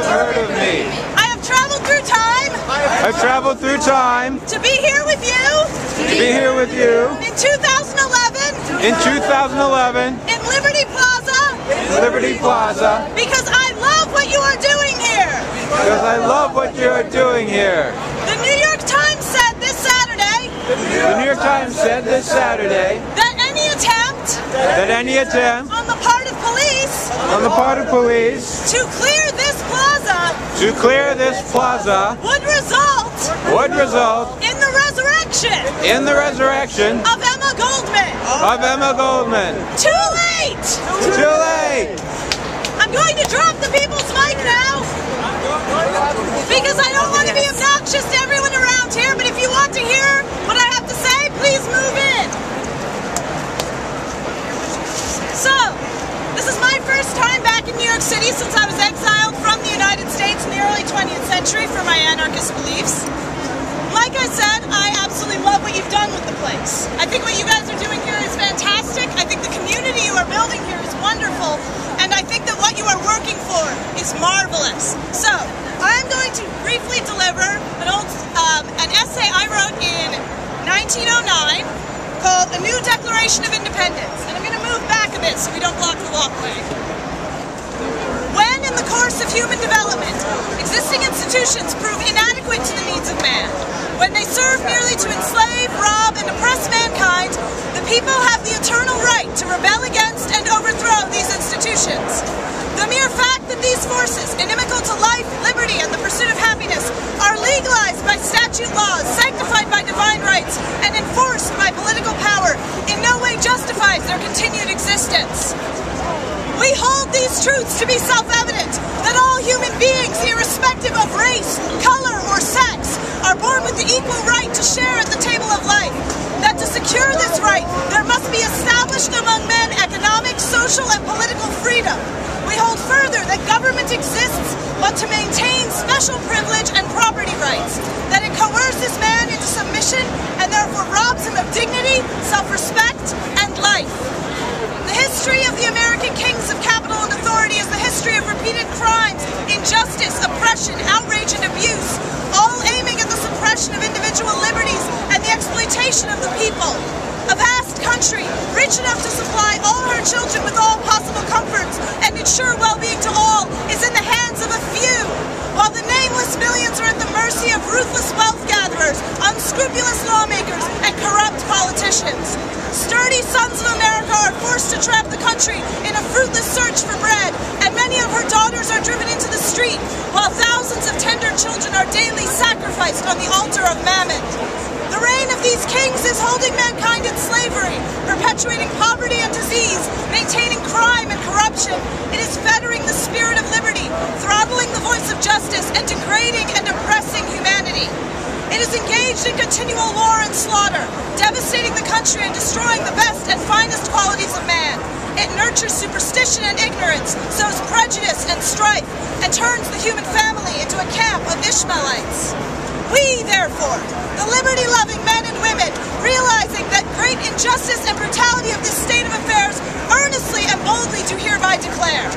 heard of me. I have traveled through time. I've traveled through time To be here with you. to be here with you In 2011. in 2011 In Liberty Plaza. Liberty Plaza Because I love what you are doing here. because I love what you are doing here. The New York Times said this Saturday The New York Times said this Saturday that any attempt on on the part of police to clear this plaza would result in the resurrection of Emma Goldman. Too late! Too late! I'm going to drop the people's mic now because I don't want to be obnoxious to everyone around here, but if you want to hear what I have to say, please move in. So, this is my first time back in New York City since I was exiled from the United States in the early 20th century for my anarchist beliefs. Like I said, I absolutely love what you've done with the place. I think what you guys are doing here is fantastic. I think the community you are building here is wonderful. And I think that what you are working for is marvelous. So, I'm going to briefly deliver an essay I wrote in 1909 called A New Declaration of Independence. And I'm going to move back a bit so we don't block the walkway. When, in the course of human development, existing institutions prove inadequate to the needs of man, when they serve merely to enslave, rob, and oppress mankind, the people have the eternal right to rebel against and overthrow these institutions. The mere fact that these forces, inimical to life, liberty, and the pursuit of happiness, are legalized by statute laws, sanctified by divine rights, and enforced by political power, in no way justifies their continued existence. We hold these truths to be self-evident, that all human beings, irrespective of race, color, or sex, are born with the equal right to share at the table of life. That to secure this right, there must be established among men economic, social, and political freedom. We hold further that government exists but to maintain special privilege and property rights, that it coerces man into submission and therefore robs him of dignity, self-respect, and life. The history of the American kings of capital and authority is the history of repeated crimes, injustice, oppression, outrage, and abuse, all aiming at the suppression of individual liberties and the exploitation of the people. A vast country, rich enough to supply all her children with all possible comforts and ensure well-being to all, is in the hands of a few, while the nameless millions are at the mercy of ruthless wealth gatherers, unscrupulous lawmakers, and corrupt politicians. Sturdy sons of America are forced to trap the country in a fruitless search for bread, and many of her daughters are driven into the street, while thousands of tender children are daily sacrificed on the altar of mammon. The reign of these kings is holding mankind in slavery, perpetuating poverty and disease, maintaining crime and corruption. It is fettering the spirit of liberty, throttling the voice of justice, and degrading and oppressing humanity. It is engaged in continual war and slaughter, devastating the country and destroying the best and finest qualities of man. It nurtures superstition and ignorance, sows prejudice and strife, and turns the human family into a camp of Ishmaelites. We, therefore, the liberty-loving men and women, realizing that great injustice and brutality of this state of affairs, earnestly and boldly do hereby declare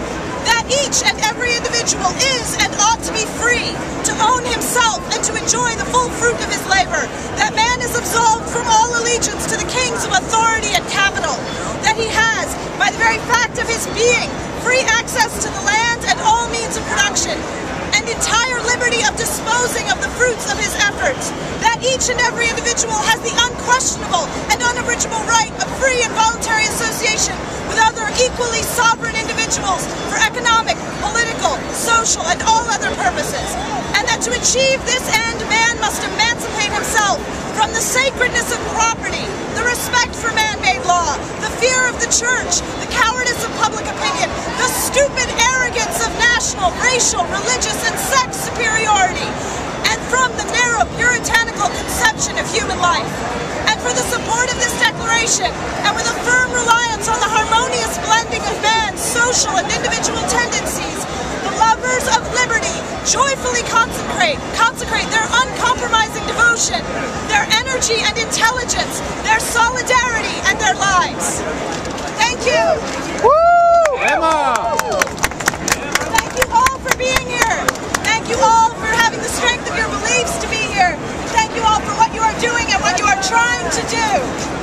that each and every individual is and ought to be free to own himself and to enjoy the full fruit of his labor, that man is absolved from all allegiance to the kings of authority and capital, that he has, by the very fact of his being, free access to the land and all means of production, and entire liberty of disposing of the fruits of his efforts, that each and every individual has the unquestionable and unabridgable right of free and voluntary association with other equally sovereign individuals for economic, political, social, and all other purposes, and that to achieve this end, man must emancipate himself from the sacredness of property, the respect for man-made law, the fear of the church, the cowardice of public opinion, the stupid arrogance of national, racial, religious, and sex superiority, and from the narrow puritanical conception of human life. And for the support of this declaration, and with a firm reliance on the harmonious blending of man's social and individual tendencies, the lovers of liberty joyfully consecrate their uncompromising devotion, their energy and intelligence, their solidarity, and their lives. Thank you. Woo! Emma! Thank you all for being here. to do.